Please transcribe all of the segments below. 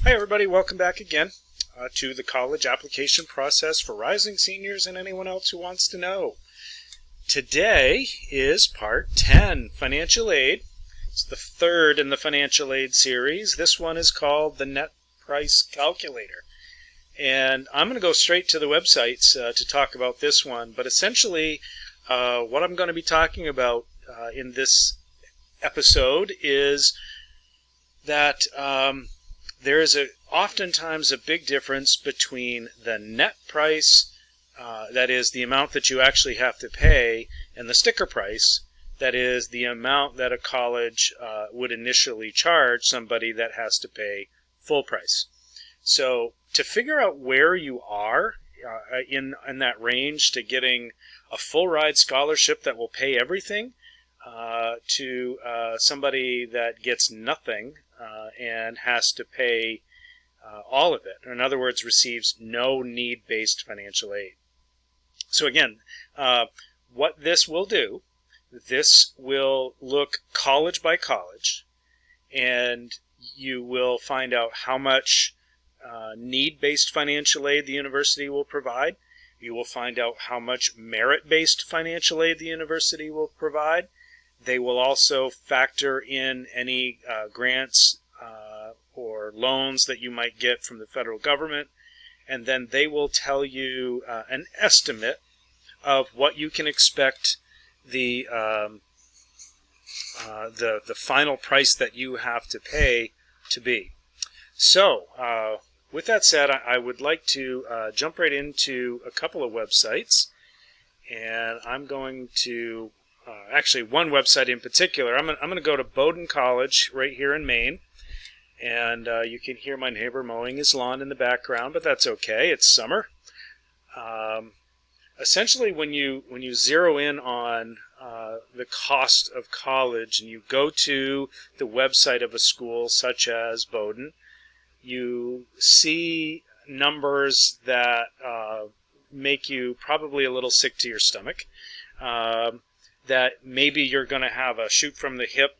Hi everybody, welcome back again to the college application process for rising seniors and anyone else who wants to know. Today is part 10, financial aid. It's the third in the financial aid series. This one is called the Net Price Calculator. And I'm going to go straight to the websites to talk about this one, but essentially what I'm going to be talking about in this episode is that there is oftentimes a big difference between the net price, that is the amount that you actually have to pay, and the sticker price, that is the amount that a college would initially charge somebody that has to pay full price. So to figure out where you are in that range to getting a full ride scholarship that will pay everything to somebody that gets nothing and has to pay all of it. In other words, receives no need-based financial aid. So again, what this will do, this will look college by college, and you will find out how much need-based financial aid the university will provide. You will find out how much merit-based financial aid the university will provide. They will also factor in any grants or loans that you might get from the federal government, and then they will tell you an estimate of what you can expect the final price that you have to pay to be. So with that said, I would like to jump right into a couple of websites, and I'm going to actually one website in particular. I'm going to go to Bowdoin College right here in Maine. And you can hear my neighbor mowing his lawn in the background, but that's okay. It's summer. Essentially, when you zero in on the cost of college and you go to the website of a school such as Bowdoin, you see numbers that make you probably a little sick to your stomach. That maybe you're going to have a shoot from the hip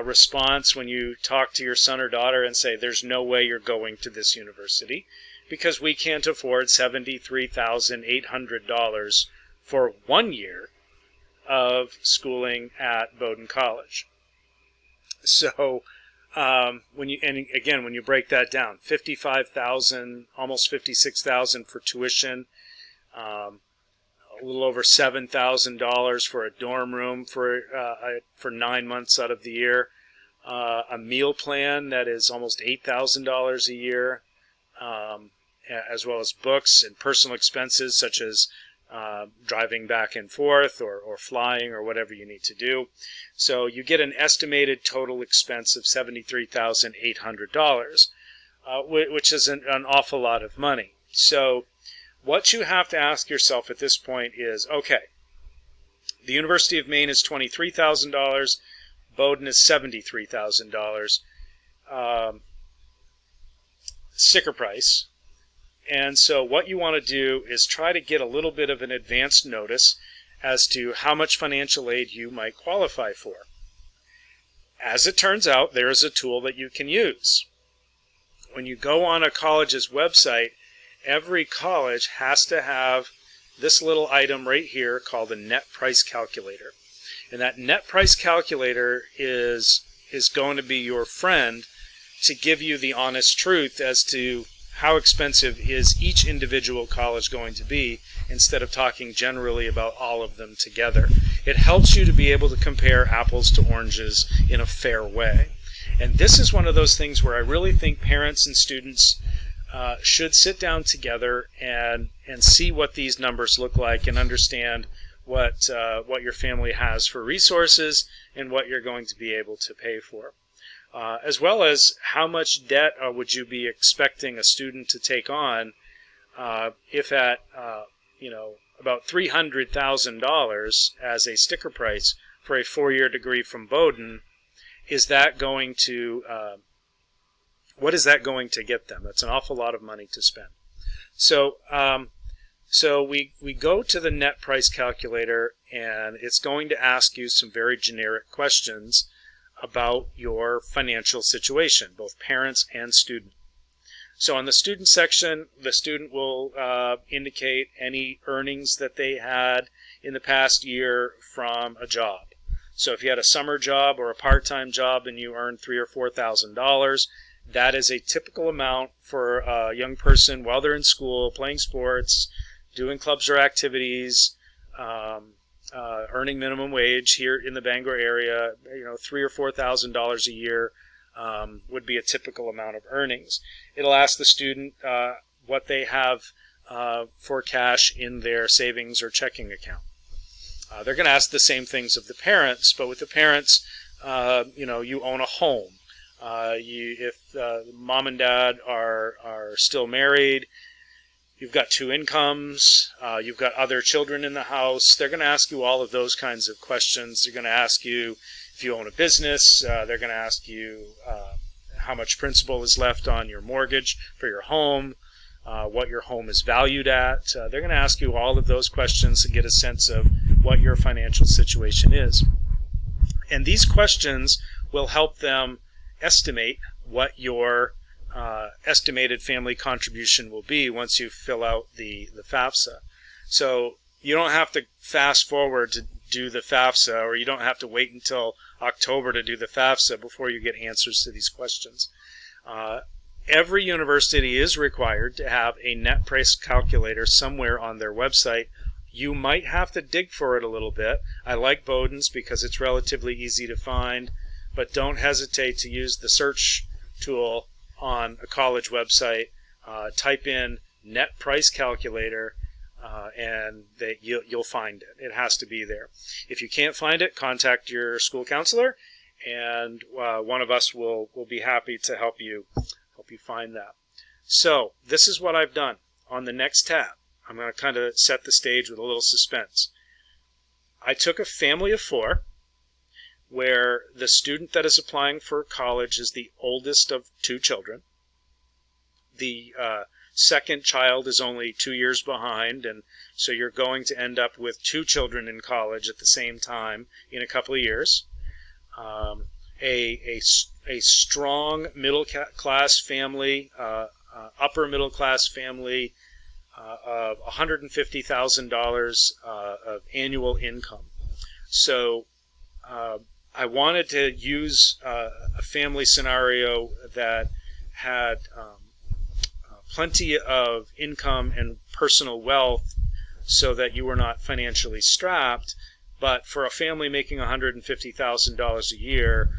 response when you talk to your son or daughter and say, there's no way you're going to this university because we can't afford $73,800 for 1 year of schooling at Bowdoin College. So when you break that down, $55,000, almost $56,000 for tuition, a little over $7,000 for a dorm room for 9 months out of the year, a meal plan that is almost $8,000 a year, as well as books and personal expenses such as driving back and forth or flying or whatever you need to do. So you get an estimated total expense of $73,800, which is an awful lot of money. So what you have to ask yourself at this point is, okay, the University of Maine is $23,000, Bowdoin is $73,000 sticker price. And so what you want to do is try to get a little bit of an advance notice as to how much financial aid you might qualify for. As it turns out, there is a tool that you can use. When you go on a college's website, every college has to have this little item right here called a net price calculator. And that net price calculator is going to be your friend to give you the honest truth as to how expensive is each individual college going to be, instead of talking generally about all of them together. It helps you to be able to compare apples to oranges in a fair way. And this is one of those things where I really think parents and students should sit down together and see what these numbers look like and understand what your family has for resources and what you're going to be able to pay for. As well as how much debt would you be expecting a student to take on if at about $300,000 as a sticker price for a 4-year degree from Bowdoin. Is that going to what is that going to get them? That's an awful lot of money to spend. So we go to the net price calculator, and it's going to ask you some very generic questions about your financial situation, both parents and student. So on the student section, the student will indicate any earnings that they had in the past year from a job. So if you had a summer job or a part-time job and you earned $3,000 or $4,000, that is a typical amount for a young person while they're in school, playing sports, doing clubs or activities, earning minimum wage here in the Bangor area. $3,000 or $4,000 a year would be a typical amount of earnings. It'll ask the student what they have for cash in their savings or checking account. They're going to ask the same things of the parents, but with the parents, you own a home. If mom and dad are still married, you've got two incomes, you've got other children in the house. They're going to ask you all of those kinds of questions. They're going to ask you if you own a business. They're going to ask you how much principal is left on your mortgage for your home, what your home is valued at. They're going to ask you all of those questions to get a sense of what your financial situation is. And these questions will help them estimate what your estimated family contribution will be once you fill out the FAFSA. So you don't have to fast forward to do the FAFSA, or you don't have to wait until October to do the FAFSA before you get answers to these questions. Every university is required to have a net price calculator somewhere on their website. You might have to dig for it a little bit. I like Bowdoin's because it's relatively easy to find, but don't hesitate to use the search tool on a college website. Type in net price calculator and you'll find it. It has to be there. If you can't find it, contact your school counselor, and one of us will be happy to help you find that. So this is what I've done. On the next tab, I'm going to kind of set the stage with a little suspense. I took a family of 4 where the student that is applying for college is the oldest of 2 children. The second child is only 2 years behind, and so you're going to end up with 2 children in college at the same time in a couple of years. A strong middle class family, upper middle class family, of $150,000 of annual income. So I wanted to use a family scenario that had plenty of income and personal wealth so that you were not financially strapped, but for a family making $150,000 a year,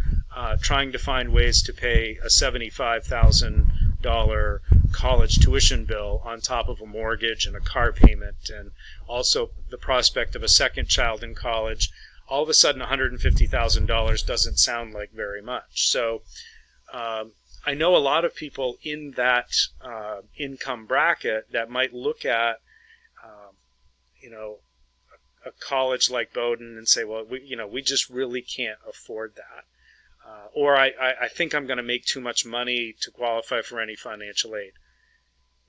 trying to find ways to pay a $75,000 college tuition bill on top of a mortgage and a car payment, and also the prospect of a second child in college, all of a sudden $150,000 doesn't sound like very much. So I know a lot of people in that income bracket that might look at a college like Bowdoin and say, well, we just really can't afford that. Or I think I'm going to make too much money to qualify for any financial aid.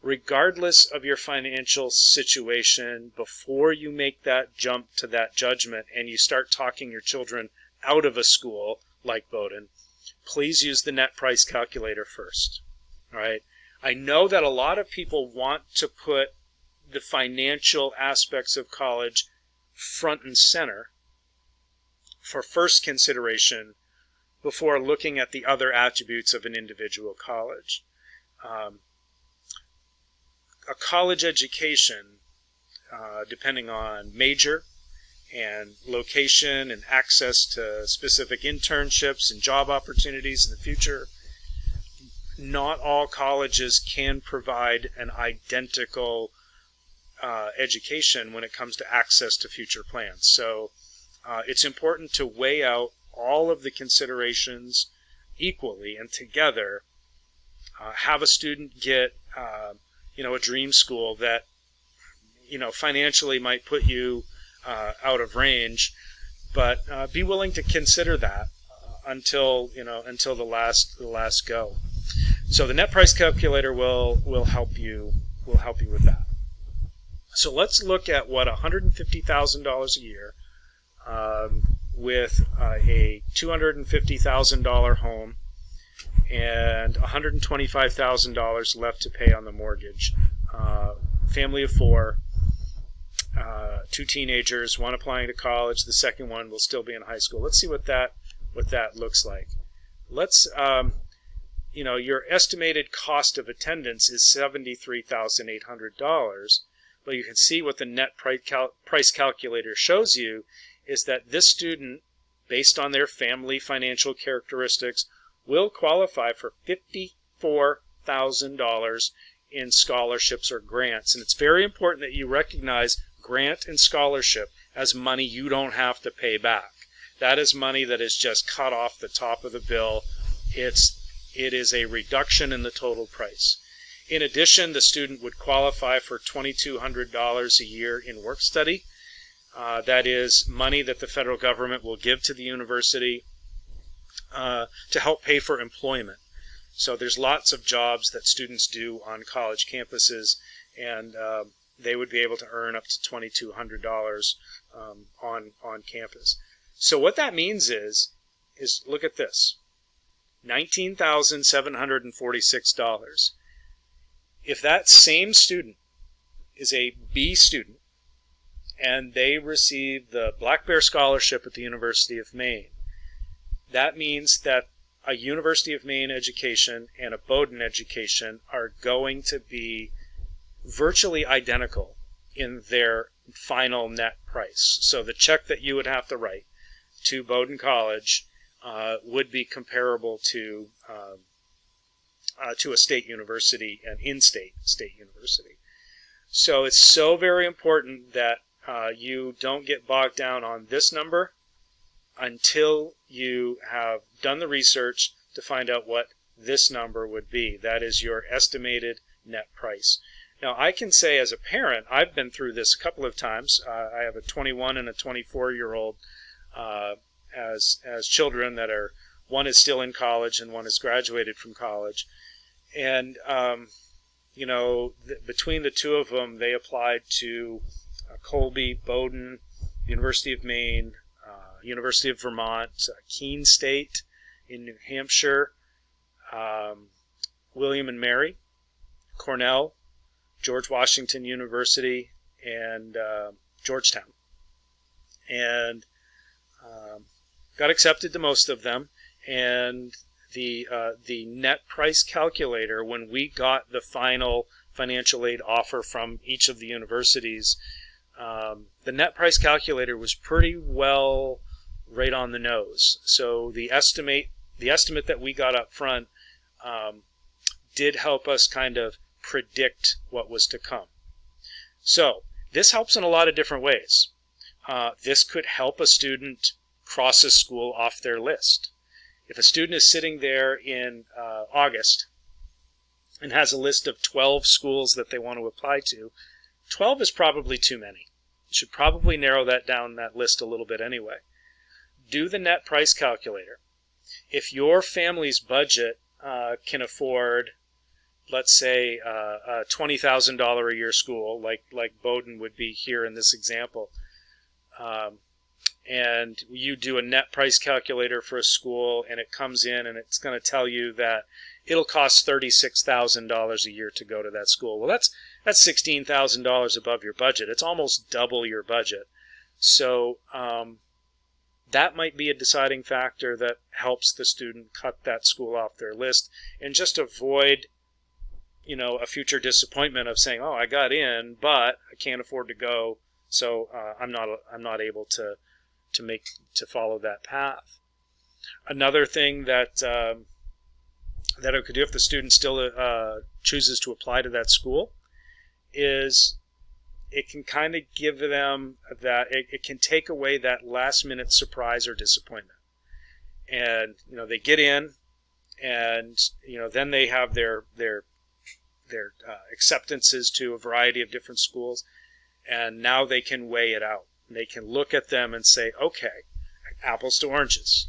Regardless of your financial situation, before you make that jump to that judgment and you start talking your children out of a school like Bowdoin, please use the net price calculator first. All right? I know that a lot of people want to put the financial aspects of college front and center for first consideration before looking at the other attributes of an individual college. A college education, depending on major and location and access to specific internships and job opportunities in the future, not all colleges can provide an identical education when it comes to access to future plans. So it's important to weigh out all of the considerations equally and together. Have a student get a dream school that financially might put you out of range, but be willing to consider that until the last go. So the net price calculator will help you with that. So let's look at what $150,000 a year with a $250,000 home and $125,000 left to pay on the mortgage. Family of four, two teenagers, one applying to college, the second one will still be in high school. Let's see what that looks like. Let's, your estimated cost of attendance is $73,800, but you can see what the net price calculator shows you is that this student, based on their family financial characteristics, will qualify for $54,000 in scholarships or grants. And it's very important that you recognize grant and scholarship as money you don't have to pay back. That is money that is just cut off the top of the bill. It is a reduction in the total price. In addition, the student would qualify for $2,200 a year in work study. That is money that the federal government will give to the university to help pay for employment. So there's lots of jobs that students do on college campuses, and they would be able to earn up to $2,200 on campus. So what that means is look at this, $19,746. If that same student is a B student and they receive the Black Bear Scholarship at the University of Maine, that means that a University of Maine education and a Bowdoin education are going to be virtually identical in their final net price. So the check that you would have to write to Bowdoin College would be comparable to a state university, an in-state state university. So it's so very important that you don't get bogged down on this number until you have done the research to find out what this number would be. That is your estimated net price. Now, I can say as a parent, I've been through this a couple of times. I have a 21 and a 24-year-old as children that are, one is still in college and one has graduated from college. And, between the two of them, they applied to Colby, Bowdoin, University of Maine, University of Vermont, Keene State in New Hampshire, William and Mary, Cornell, George Washington University, and Georgetown. And got accepted to most of them. And the net price calculator, when we got the final financial aid offer from each of the universities, the net price calculator was pretty well right on the nose. So the estimate that we got up front did help us kind of predict what was to come. So this helps in a lot of different ways. This could help a student cross a school off their list. If a student is sitting there in August and has a list of 12 schools that they want to apply to, 12 is probably too many. You should probably narrow that down, that list, a little bit anyway. Do the net price calculator. If your family's budget can afford, let's say, a $20,000 a year school, like Bowdoin would be here in this example, and you do a net price calculator for a school, and it comes in and it's going to tell you that it'll cost $36,000 a year to go to that school. Well, that's $16,000 above your budget. It's almost double your budget. So that might be a deciding factor that helps the student cut that school off their list and just avoid, a future disappointment of saying, "Oh, I got in, but I can't afford to go, so I'm not able to follow that path." Another thing that it could do if the student still chooses to apply to that school is it can kind of give them that, it can take away that last minute surprise or disappointment. And, they get in and, then they have their acceptances to a variety of different schools, and now they can weigh it out. They can look at them and say, okay, apples to oranges.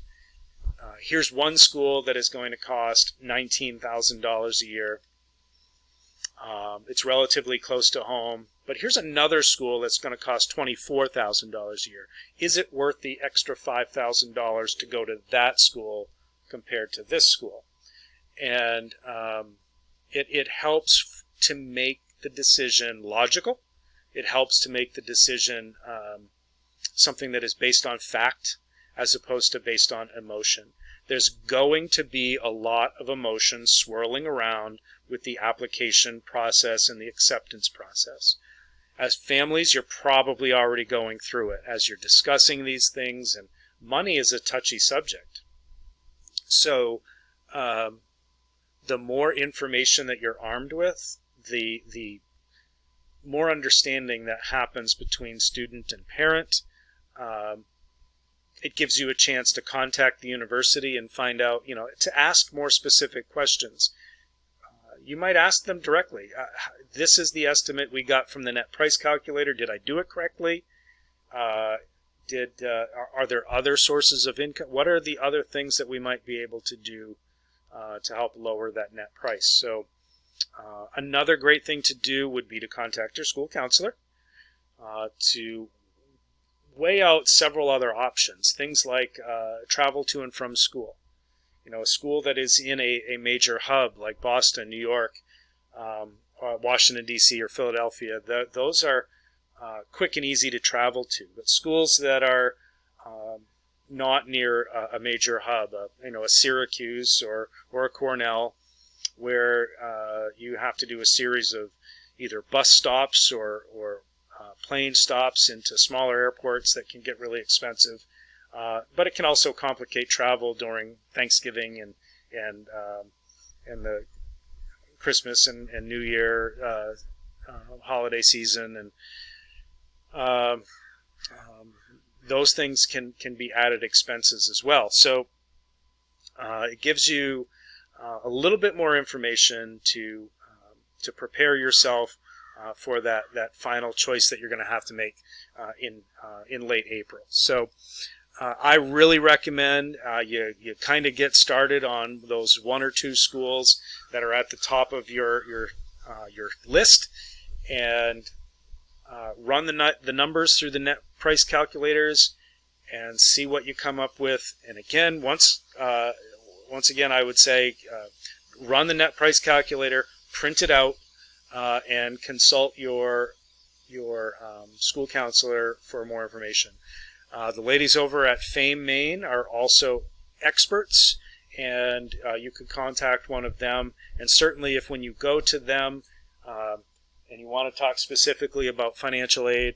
Here's one school that is going to cost $19,000 a year. It's relatively close to home. But here's another school that's going to cost $24,000 a year. Is it worth the extra $5,000 to go to that school compared to this school? and it helps to make the decision logical. It helps to make the decision something that is based on fact as opposed to based on emotion. There's going to be a lot of emotion swirling around with the application process and the acceptance process. As families, you're probably already going through it as you're discussing these things, and money is a touchy subject. So the more information that you're armed with, the more understanding that happens between student and parent. It gives you a chance to contact the university and find out, to ask more specific questions. You might ask them directly. This is the estimate we got from the net price calculator. Did I do it correctly? Are there other sources of income? What are the other things that we might be able to do to help lower that net price? So another great thing to do would be to contact your school counselor to weigh out several other options. Things like travel to and from school. A school that is in a major hub like Boston, New York, Washington, D.C., or Philadelphia, those are quick and easy to travel to. But schools that are not near a major hub, a Syracuse or a Cornell, where you have to do a series of either bus stops or plane stops into smaller airports that can get really expensive. But it can also complicate travel during Thanksgiving and the Christmas and New Year holiday season, and those things can be added expenses as well. So it gives you a little bit more information to prepare yourself for that final choice that you're going to have to make in late April. So I really recommend you kind of get started on those one or two schools that are at the top of your list, and run the numbers through the net price calculators and see what you come up with. And again, once again, I would say run the net price calculator, print it out, and consult your school counselor for more information. The ladies over at Fame Maine are also experts, and you could contact one of them. And certainly if when you go to them and you want to talk specifically about financial aid,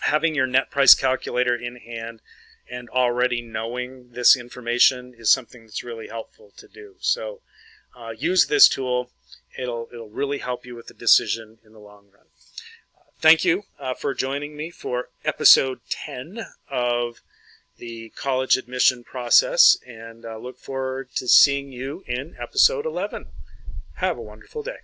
having your net price calculator in hand and already knowing this information is something that's really helpful to do. So use this tool. It'll really help you with the decision in the long run. Thank you for joining me for episode 10 of the college admission process, and look forward to seeing you in episode 11. Have a wonderful day.